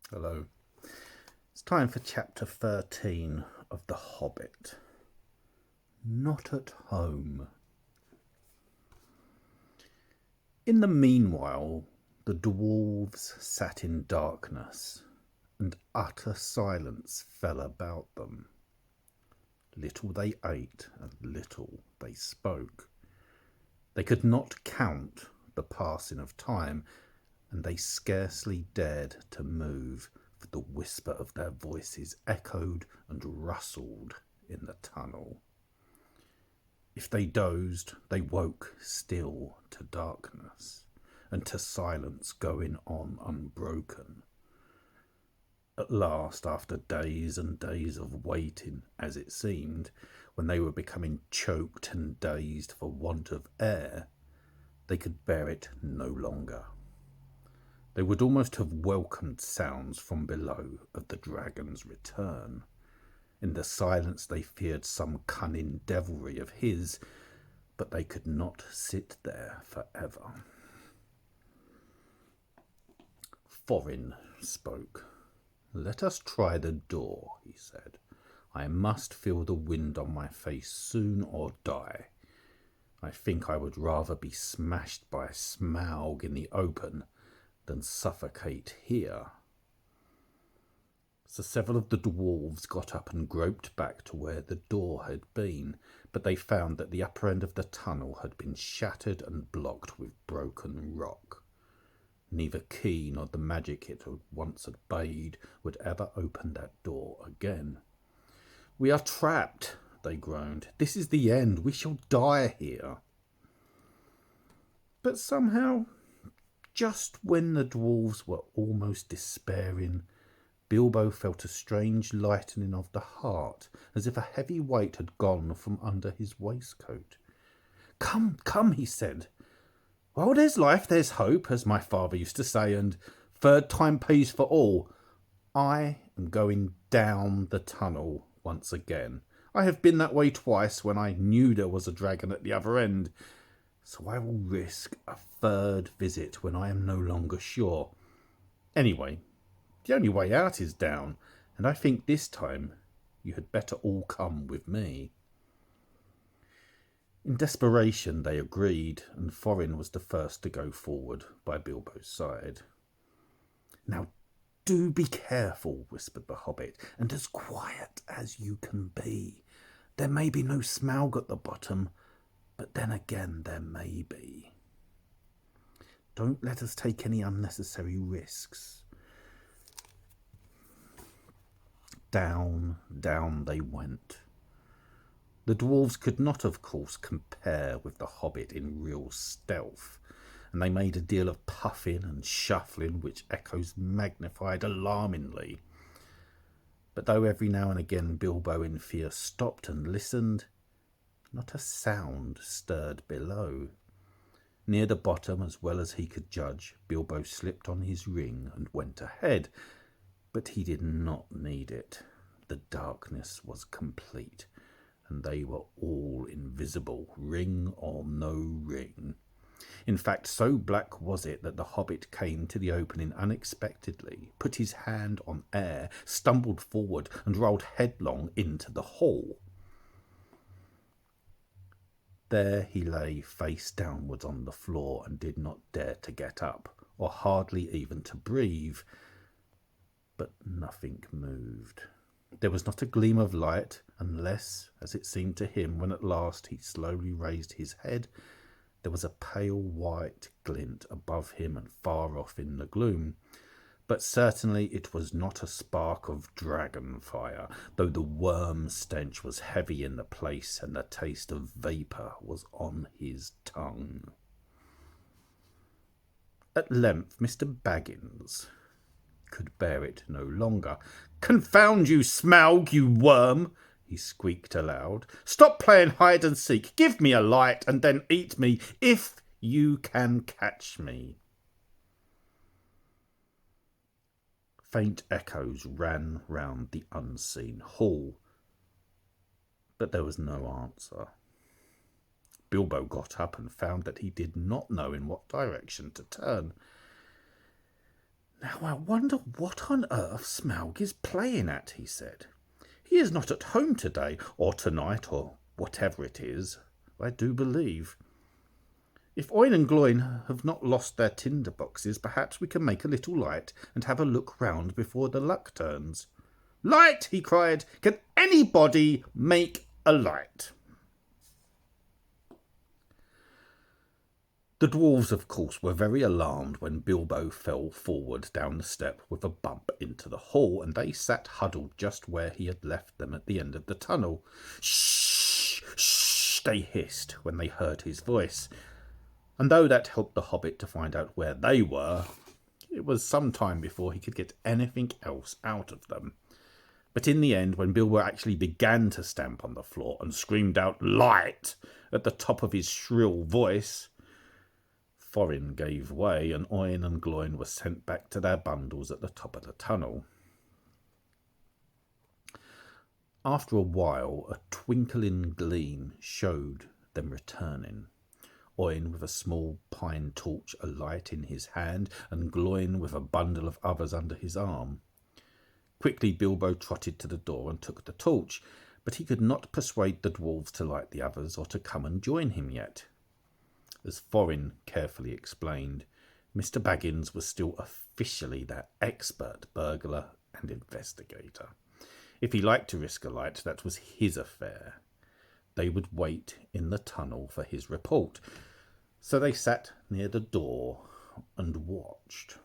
Hello. It's time for chapter 13 of The Hobbit. Not at home. In the meanwhile, the dwarves sat in darkness, and utter silence fell about them. Little they ate, and little they spoke. They could not count the passing of time, and they scarcely dared to move, for the whisper of their voices echoed and rustled in the tunnel. If they dozed, they woke still to darkness, and to silence going on unbroken. At last, after days and days of waiting, as it seemed, when they were becoming choked and dazed for want of air, they could bear it no longer. They would almost have welcomed sounds from below of the dragon's return. In the silence they feared some cunning devilry of his, but they could not sit there forever. Thorin spoke. "Let us try the door," he said. "I must feel the wind on my face soon or die. I think I would rather be smashed by Smaug in the open than suffocate here." So several of the dwarves got up and groped back to where the door had been, but they found that the upper end of the tunnel had been shattered and blocked with broken rock. Neither key nor the magic it had once obeyed would ever open that door again. "We are trapped," they groaned. "This is the end. We shall die here." But somehow, just when the dwarves were almost despairing, Bilbo felt a strange lightening of the heart, as if a heavy weight had gone from under his waistcoat. "Come, come," he said. "While there's life, there's hope, as my father used to say, and third time pays for all. I am going down the tunnel once again. I have been that way twice when I knew there was a dragon at the other end. So I will risk a third visit when I am no longer sure. Anyway, the only way out is down, and I think this time you had better all come with me." In desperation they agreed, and Thorin was the first to go forward by Bilbo's side. "Now do be careful," whispered the Hobbit, "and as quiet as you can be. There may be no Smaug at the bottom, but then again there may be. Don't let us take any unnecessary risks." Down, down they went. The dwarves could not, of course, compare with the Hobbit in real stealth, and they made a deal of puffing and shuffling which echoes magnified alarmingly. But though every now and again Bilbo in fear stopped and listened, not a sound stirred below. Near the bottom, as well as he could judge, Bilbo slipped on his ring and went ahead, but he did not need it. The darkness was complete, and they were all invisible, ring or no ring. In fact, so black was it that the Hobbit came to the opening unexpectedly, put his hand on air, stumbled forward, and rolled headlong into the hall. There he lay face downwards on the floor and did not dare to get up, or hardly even to breathe. But nothing moved. There was not a gleam of light, unless, as it seemed to him when at last he slowly raised his head, there was a pale white glint above him and far off in the gloom. But certainly it was not a spark of dragon fire, though the worm stench was heavy in the place and the taste of vapour was on his tongue. At length Mr. Baggins could bear it no longer. "Confound you, Smaug, you worm!" he squeaked aloud. "Stop playing hide and seek. Give me a light and then eat me, if you can catch me." Faint echoes ran round the unseen hall, but there was no answer. Bilbo got up and found that he did not know in what direction to turn. "Now "Now I wonder what on earth Smaug is playing at," he said. "He is not at home today, or tonight, or whatever it is, I do believe. If Oin and Gloin have not lost their tinder boxes, perhaps we can make a little light and have a look round before the luck turns." "Light!" he cried. "Can anybody make a light?" The dwarves, of course, were very alarmed when Bilbo fell forward down the step with a bump into the hall, and they sat huddled just where he had left them at the end of the tunnel. "Shh! Shh!" they hissed when they heard his voice, and though that helped the Hobbit to find out where they were, it was some time before he could get anything else out of them. But in the end, when Bilbo actually began to stamp on the floor and screamed out "Light!" at the top of his shrill voice, Thorin gave way, and Oin and Gloin were sent back to their bundles at the top of the tunnel. After a while, a twinkling gleam showed them returning. Oin with a small pine torch alight in his hand, and Gloin with a bundle of others under his arm. Quickly Bilbo trotted to the door and took the torch, but he could not persuade the dwarves to light the others or to come and join him yet. As Thorin carefully explained, Mr. Baggins was still officially their expert burglar and investigator. If he liked to risk a light, that was his affair. They would wait in the tunnel for his report. So they sat near the door and watched.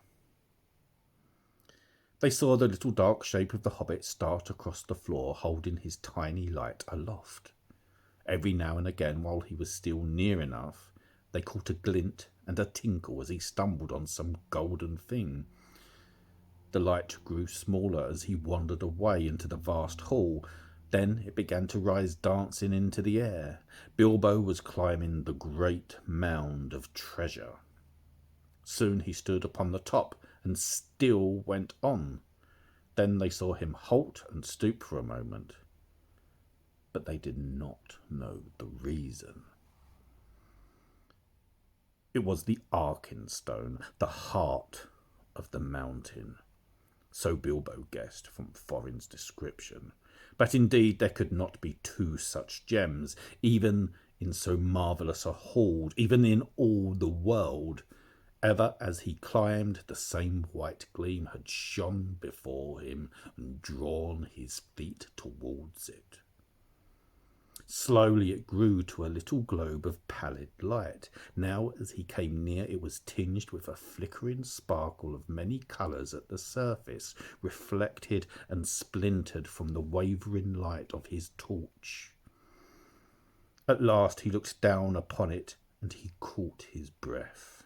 They saw the little dark shape of the Hobbit start across the floor, holding his tiny light aloft. Every now and again, while he was still near enough, they caught a glint and a tinkle as he stumbled on some golden thing. The light grew smaller as he wandered away into the vast hall. Then it began to rise dancing into the air. Bilbo was climbing the great mound of treasure. Soon he stood upon the top and still went on. Then they saw him halt and stoop for a moment. But they did not know the reason. It was the Arkenstone, the heart of the mountain. So Bilbo guessed from Thorin's description. But indeed there could not be two such gems, even in so marvellous a hoard, even in all the world. Ever as he climbed, the same white gleam had shone before him and drawn his feet towards it. Slowly it grew to a little globe of pallid light. Now, as he came near, it was tinged with a flickering sparkle of many colours at the surface, reflected and splintered from the wavering light of his torch. At last he looked down upon it, and he caught his breath.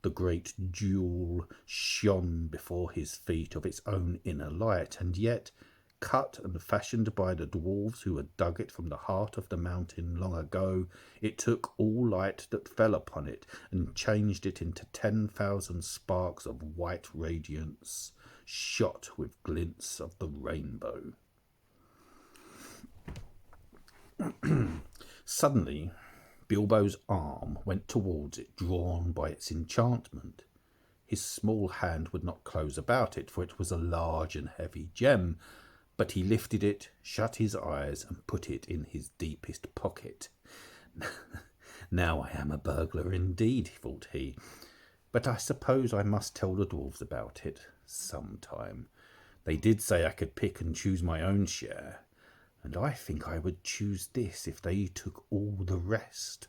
The great jewel shone before his feet of its own inner light, and yet, cut and fashioned by the dwarves who had dug it from the heart of the mountain long ago, it took all light that fell upon it and changed it into 10,000 sparks of white radiance, shot with glints of the rainbow. Suddenly, Bilbo's arm went towards it, drawn by its enchantment. His small hand would not close about it, for it was a large and heavy gem, but he lifted it, shut his eyes, and put it in his deepest pocket. "Now I am a burglar indeed," thought he, "but I suppose I must tell the dwarves about it sometime. They did say I could pick and choose my own share, and I think I would choose this if they took all the rest."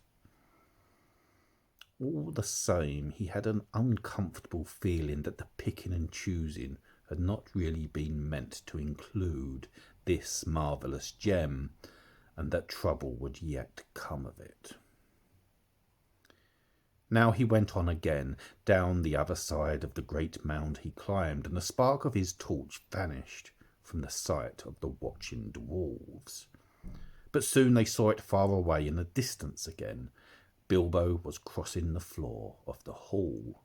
All the same, he had an uncomfortable feeling that the picking and choosing had not really been meant to include this marvellous gem, and that trouble would yet come of it. Now he went on again, down the other side of the great mound he climbed, and the spark of his torch vanished from the sight of the watching dwarves. But soon they saw it far away in the distance again. Bilbo was crossing the floor of the hall.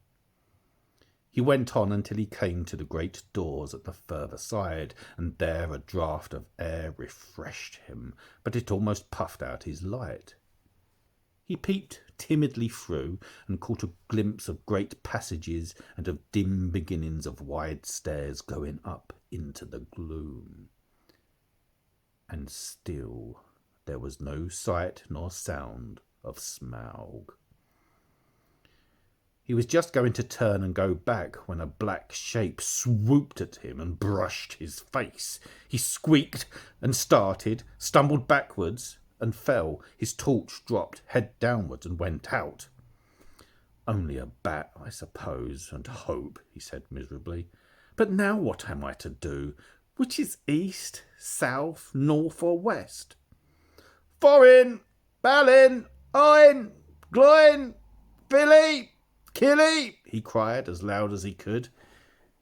He went on until he came to the great doors at the further side, and there a draught of air refreshed him, but it almost puffed out his light. He peeped timidly through and caught a glimpse of great passages and of dim beginnings of wide stairs going up into the gloom. And still there was no sight nor sound of Smaug. He was just going to turn and go back when a black shape swooped at him and brushed his face. He squeaked and started, stumbled backwards and fell. His torch dropped head downwards and went out. "Only a bat, I suppose, and hope," he said miserably. "But now what am I to do? Which is east, south, north or west?" "Foreign! Balin! Ein! Gloin! Billy! Killy!" he cried as loud as he could.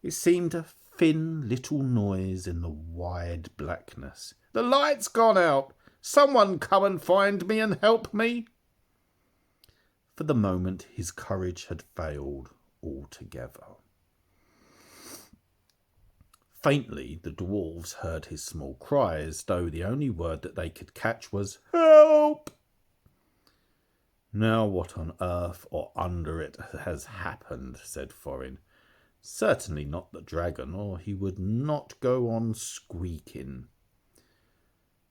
It seemed a thin little noise in the wide blackness. "The light's gone out! Someone come and find me and help me!" For the moment his courage had failed altogether. Faintly the dwarves heard his small cries, though the only word that they could catch was "Help!" "Now what on earth or under it has happened?" said Thorin. "Certainly not the dragon, or he would not go on squeaking."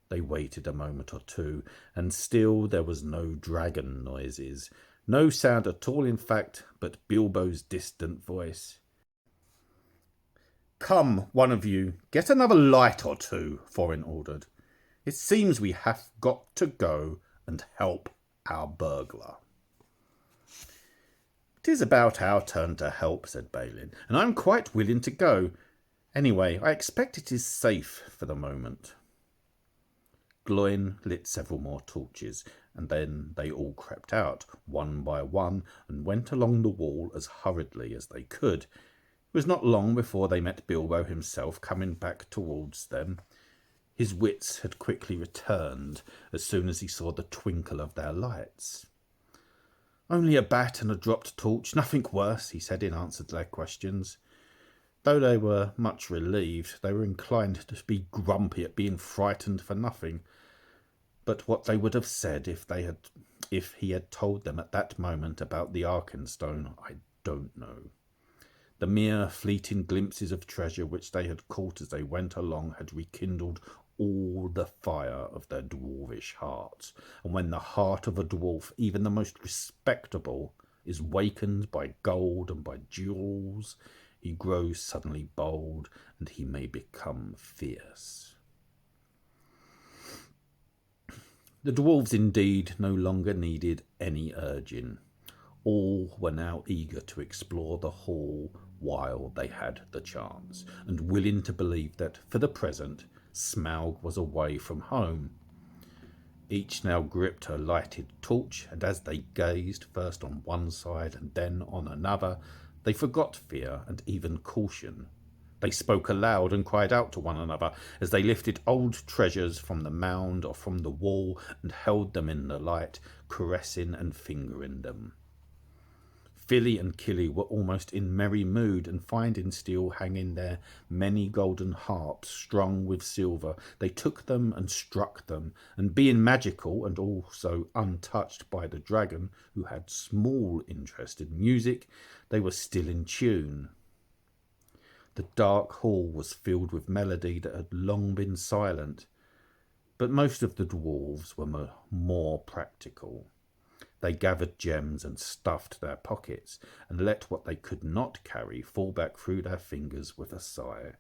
They waited a moment or two, and still there was no dragon noises. No sound at all, in fact, but Bilbo's distant voice. "Come, one of you, get another light or two," Thorin ordered. "It seems we have got to go and help our burglar." "'Tis about our turn to help," said Balin, "and I'm quite willing to go. Anyway, I expect it is safe for the moment." Gloin lit several more torches, and then they all crept out, one by one, and went along the wall as hurriedly as they could. It was not long before they met Bilbo himself coming back towards them. His wits had quickly returned as soon as he saw the twinkle of their lights. "Only a bat and a dropped torch, nothing worse," he said in answer to their questions. Though they were much relieved, they were inclined to be grumpy at being frightened for nothing. But what they would have said if he had told them at that moment about the Arkenstone, I don't know. The mere fleeting glimpses of treasure which they had caught as they went along had rekindled all the fire of their dwarvish hearts, and when the heart of a dwarf, even the most respectable, is wakened by gold and by jewels, he grows suddenly bold, and he may become fierce. The dwarves indeed no longer needed any urging. All were now eager to explore the hall while they had the chance, and willing to believe that, for the present, Smaug was away from home. Each now gripped a lighted torch, and as they gazed, first on one side and then on another, they forgot fear and even caution. They spoke aloud and cried out to one another as they lifted old treasures from the mound or from the wall and held them in the light, caressing and fingering them. Philly and Killy were almost in merry mood, and finding still hanging there many golden harps strung with silver, they took them and struck them, and being magical and also untouched by the dragon, who had small interest in music, they were still in tune. The dark hall was filled with melody that had long been silent, but most of the dwarves were more practical. They gathered gems and stuffed their pockets, and let what they could not carry fall back through their fingers with a sigh.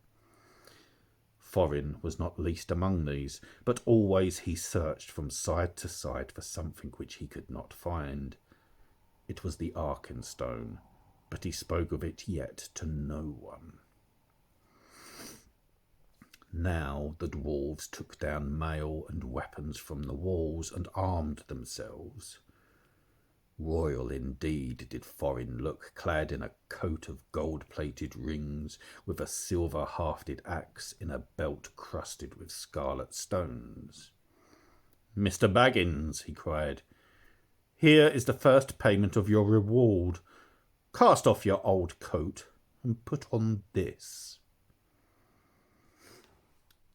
Thorin was not least among these, but always he searched from side to side for something which he could not find. It was the Arkenstone, but he spoke of it yet to no one. Now the dwarves took down mail and weapons from the walls and armed themselves. Royal indeed did Thorin look, clad in a coat of gold-plated rings, with a silver-hafted axe in a belt crusted with scarlet stones. "Mr. Baggins," he cried, "here is the first payment of your reward. Cast off your old coat and put on this."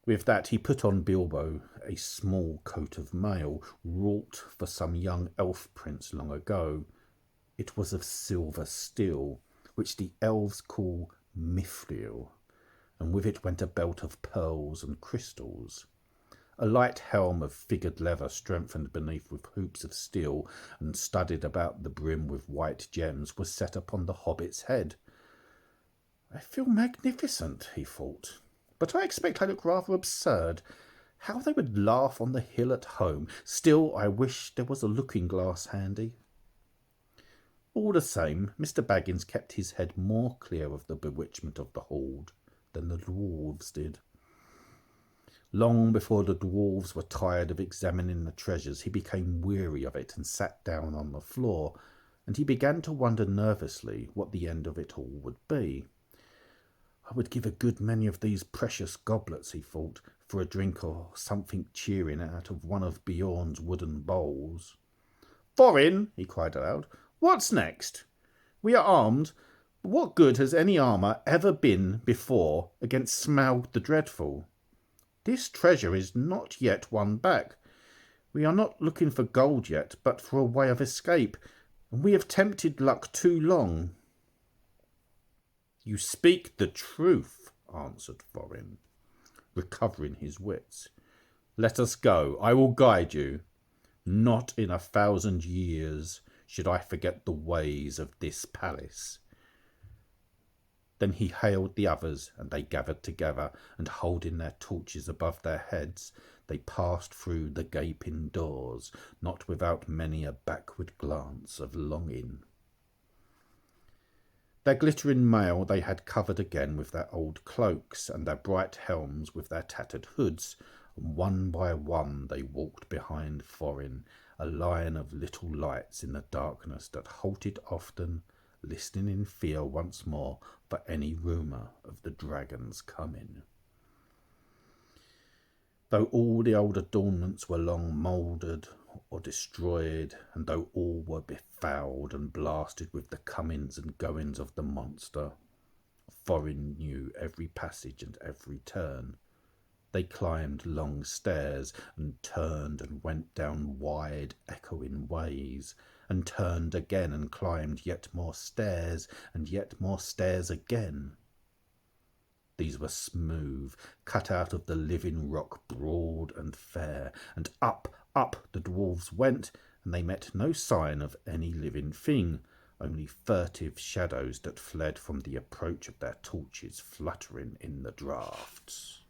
With that he put on Bilbo a small coat of mail, wrought for some young elf prince long ago. It was of silver steel, which the elves call mithril, and with it went a belt of pearls and crystals. A light helm of figured leather strengthened beneath with hoops of steel and studded about the brim with white gems was set upon the hobbit's head. I feel magnificent, he thought, but I expect I look rather absurd. How they would laugh on the hill at home. Still, I wish there was a looking-glass handy. All the same, Mr. Baggins kept his head more clear of the bewitchment of the hoard than the dwarves did. Long before the dwarves were tired of examining the treasures, he became weary of it and sat down on the floor, and he began to wonder nervously what the end of it all would be. I would give a good many of these precious goblets, he thought, for a drink or something cheering out of one of Bjorn's wooden bowls. "Thorin," he cried aloud, "what's next? We are armed, but what good has any armour ever been before against Smaug the Dreadful? This treasure is not yet won back. We are not looking for gold yet, but for a way of escape, and we have tempted luck too long." "You speak the truth," answered Thorin, recovering his wits. "Let us go. I will guide you. Not in 1,000 years should I forget the ways of this palace." Then he hailed the others, and they gathered together, and holding their torches above their heads, they passed through the gaping doors, not without many a backward glance of longing. Their glittering mail they had covered again with their old cloaks, and their bright helms with their tattered hoods, and one by one they walked behind Thorin, a line of little lights in the darkness that halted often, listening in fear once more for any rumour of the dragon's coming. Though all the old adornments were long mouldered or destroyed, and though all were befouled and blasted with the comings and goings of the monster, Thorin knew every passage and every turn. They climbed long stairs, and turned and went down wide, echoing ways, and turned again and climbed yet more stairs, and yet more stairs again. These were smooth, cut out of the living rock, broad and fair, and up the dwarves went, and they met no sign of any living thing, only furtive shadows that fled from the approach of their torches fluttering in the draughts.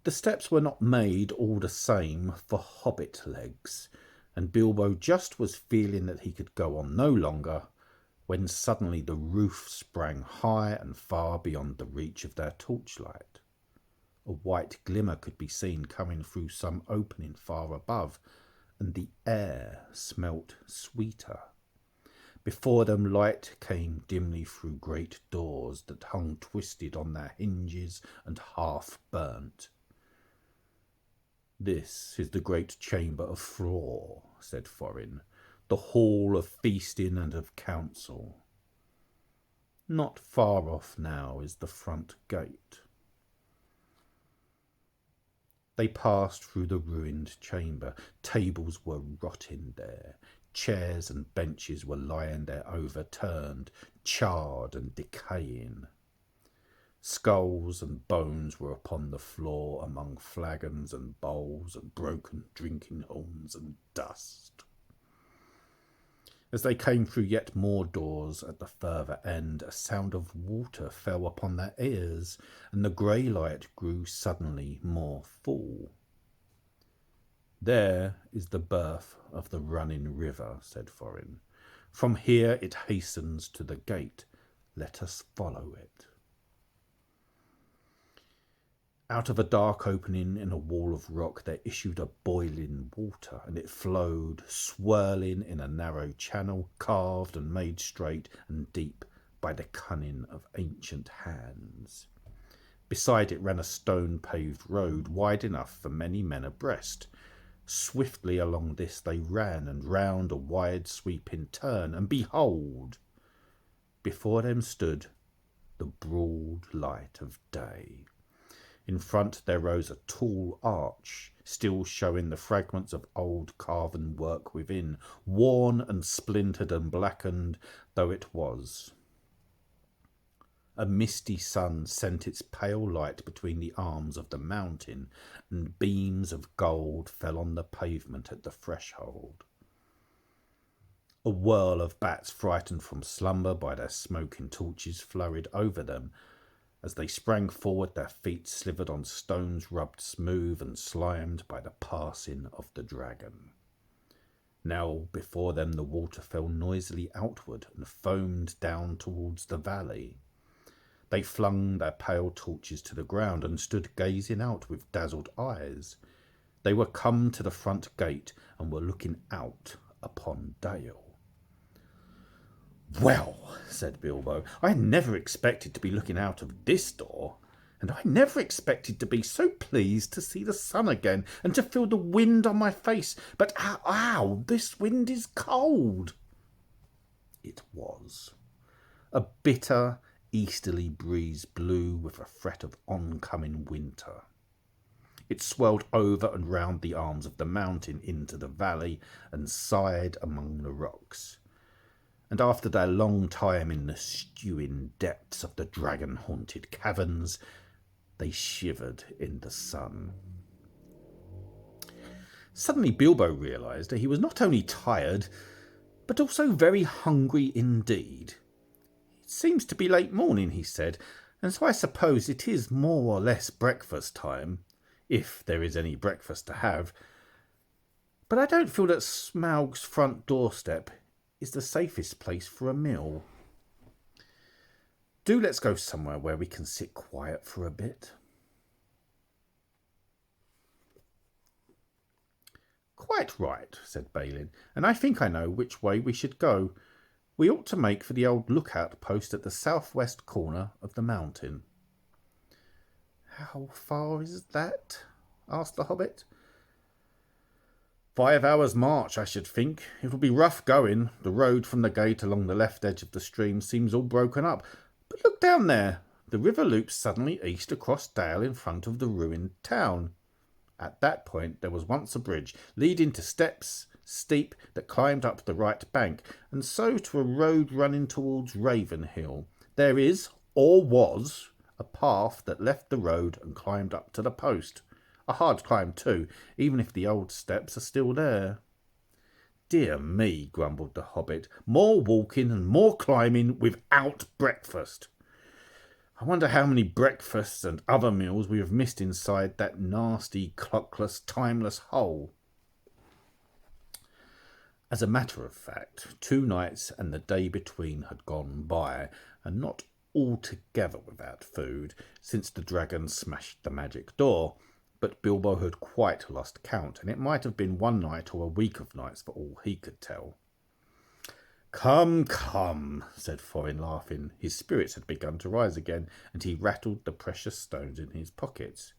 The steps were not made all the same for hobbit legs, and Bilbo just was feeling that he could go on no longer, when suddenly the roof sprang high and far beyond the reach of their torchlight. A white glimmer could be seen coming through some opening far above, and the air smelt sweeter. Before them light came dimly through great doors that hung twisted on their hinges and half burnt. "This is the great chamber of Thror," said Thorin, "the hall of feasting and of council. Not far off now is the front gate." They passed through the ruined chamber. Tables were rotting there. Chairs and benches were lying there overturned, charred and decaying. Skulls and bones were upon the floor among flagons and bowls and broken drinking horns and dust. As they came through yet more doors at the further end, a sound of water fell upon their ears, and the grey light grew suddenly more full. "There is the birth of the running river," said Thorin. "From here it hastens to the gate. Let us follow it." Out of a dark opening in a wall of rock there issued a boiling water, and it flowed, swirling in a narrow channel, carved and made straight and deep by the cunning of ancient hands. Beside it ran a stone-paved road, wide enough for many men abreast. Swiftly along this they ran, and round a wide sweeping turn, and behold! Before them stood the broad light of day. In front there rose a tall arch, still showing the fragments of old carven work within, worn and splintered and blackened though it was. A misty sun sent its pale light between the arms of the mountain, and beams of gold fell on the pavement at the threshold. A whirl of bats, frightened from slumber by their smoking torches, flurried over them. As they sprang forward, their feet slithered on stones rubbed smooth and slimed by the passing of the dragon. Now before them the water fell noisily outward and foamed down towards the valley. They flung their pale torches to the ground and stood gazing out with dazzled eyes. They were come to the front gate and were looking out upon Dale. "Well," said Bilbo, "I never expected to be looking out of this door, and I never expected to be so pleased to see the sun again and to feel the wind on my face. But ow, this wind is cold." It was. A bitter, easterly breeze blew with a threat of oncoming winter. It swirled over and round the arms of the mountain into the valley and sighed among the rocks. And after their long time in the stewing depths of the dragon-haunted caverns, they shivered in the sun. Suddenly Bilbo realised that he was not only tired, but also very hungry indeed. "It seems to be late morning," he said, "and so I suppose it is more or less breakfast time, if there is any breakfast to have. But I don't feel that Smaug's front doorstep is the safest place for a meal. Do let's go somewhere where we can sit quiet for a bit." "Quite right," said Balin, "and I think I know which way we should go. We ought to make for the old lookout post at the southwest corner of the mountain." "How far is that?" asked the Hobbit. 5 hours' march, I should think. It will be rough going. The road from the gate along the left edge of the stream seems all broken up. But look down there. The river loops suddenly east across Dale in front of the ruined town. At that point there was once a bridge, leading to steps steep that climbed up the right bank, and so to a road running towards Ravenhill. There is, or was, a path that left the road and climbed up to the post. A hard climb too, even if the old steps are still there. "Dear me," grumbled the Hobbit, "more walking and more climbing without breakfast. I wonder how many breakfasts and other meals we have missed inside that nasty, clockless, timeless hole." As a matter of fact, 2 nights and the day between had gone by, and not altogether without food, since the dragon smashed the magic door. But Bilbo had quite lost count, and it might have been 1 night or a week of nights for all he could tell. "Come, come," said Thorin, laughing. His spirits had begun to rise again, and he rattled the precious stones in his pockets.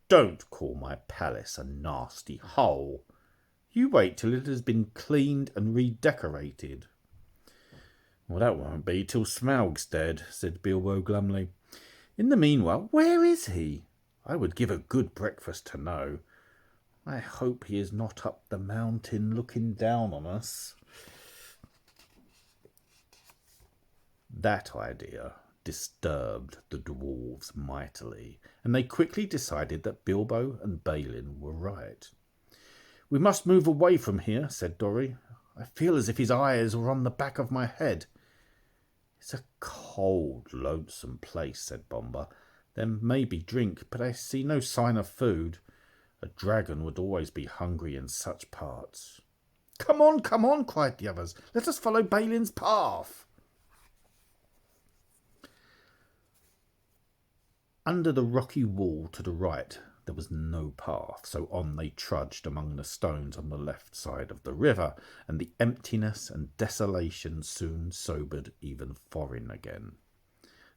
"Don't call my palace a nasty hole. You wait till it has been cleaned and redecorated." "Well, that won't be till Smaug's dead," said Bilbo glumly. "In the meanwhile, where is he? I would give a good breakfast to know. I hope he is not up the mountain looking down on us." That idea disturbed the dwarves mightily, and they quickly decided that Bilbo and Balin were right. "We must move away from here," said Dorry. "I feel as if his eyes were on the back of my head." "It's a cold, lonesome place," said Bomba. "There may be drink, but I see no sign of food. A dragon would always be hungry in such parts." Come on," cried the others. "Let us follow Balin's path." Under the rocky wall to the right there was no path, so on they trudged among the stones on the left side of the river, and the emptiness and desolation soon sobered even Thorin again.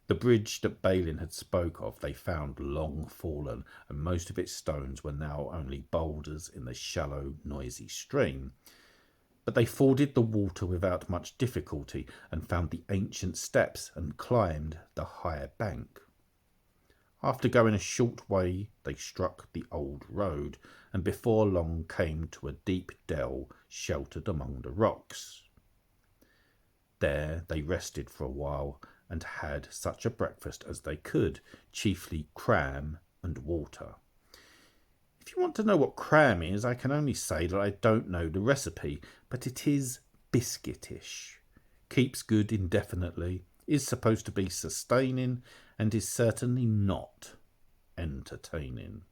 The bridge that Balin had spoke of they found long fallen, and most of its stones were now only boulders in the shallow, noisy stream. But they forded the water without much difficulty and found the ancient steps and climbed the higher bank. After going a short way, they struck the old road, and before long came to a deep dell sheltered among the rocks. There they rested for a while and had such a breakfast as they could, chiefly cram and water. If you want to know what cram is, I can only say that I don't know the recipe, but it is biscuitish, keeps good indefinitely, is supposed to be sustaining, and is certainly not entertaining,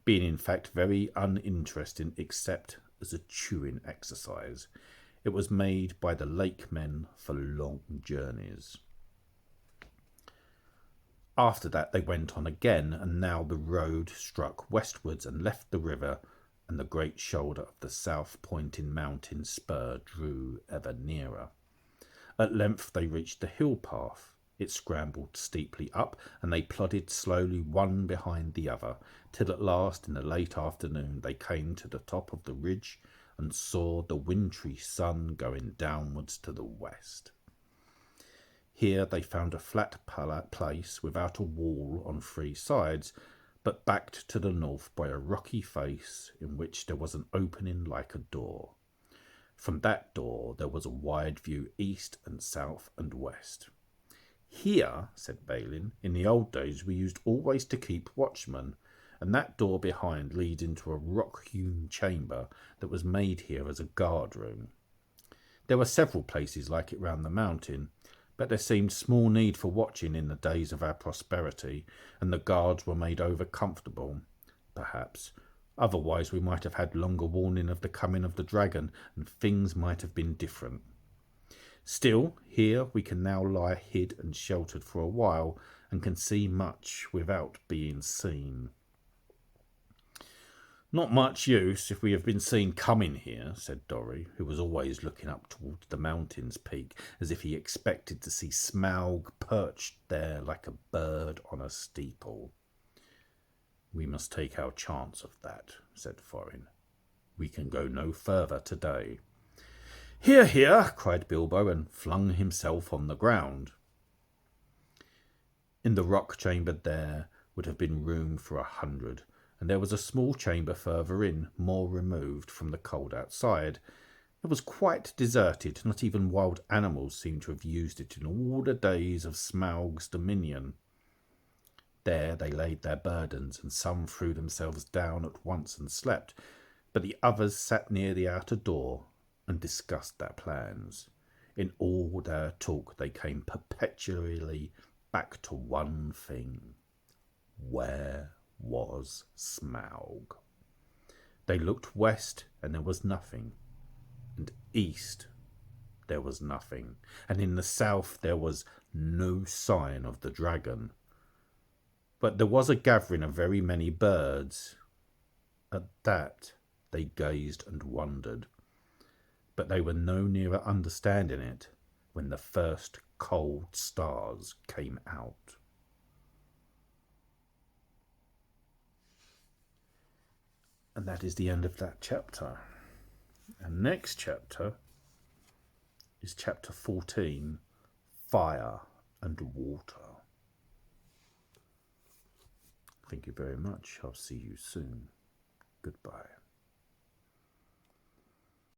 being in fact very uninteresting except as a chewing exercise. It was made by the lake men for long journeys. After that they went on again, and now the road struck westwards and left the river, and the great shoulder of the south pointing mountain spur drew ever nearer. At length they reached the hill path. It scrambled steeply up, and they plodded slowly one behind the other, till at last in the late afternoon they came to the top of the ridge and saw the wintry sun going downwards to the west. Here they found a flat place without a wall on three sides, but backed to the north by a rocky face in which there was an opening like a door. From that door there was a wide view east and south and west. Here, said Balin, in the old days we used always to keep watchmen, and that door behind leads into a rock-hewn chamber that was made here as a guard-room. There were several places like it round the mountain, but there seemed small need for watching in the days of our prosperity, and the guards were made over comfortable, perhaps. Otherwise we might have had longer warning of the coming of the dragon, and things might have been different. Still, here we can now lie hid and sheltered for a while, and can see much without being seen. Not much use if we have been seen coming here, said Dorry, who was always looking up towards the mountain's peak, as if he expected to see Smaug perched there like a bird on a steeple. We must take our chance of that, said Thorin. We can go no further today. Hear, hear, cried Bilbo, and flung himself on the ground. In the rock chamber there would have been room for 100, and there was a small chamber further in, more removed from the cold outside. It was quite deserted. Not even wild animals seemed to have used it in all the days of Smaug's dominion. There they laid their burdens, and some threw themselves down at once and slept, but the others sat near the outer door and discussed their plans. In all their talk they came perpetually back to one thing. Where was Smaug? They looked west, and there was nothing, and east there was nothing, and in the south there was no sign of the dragon. But there was a gathering of very many birds. At that they gazed and wondered, but they were no nearer understanding it when the first cold stars came out. And that is the end of that chapter. And next chapter is chapter 14, Fire and Water. Thank you very much. I'll see you soon. Goodbye.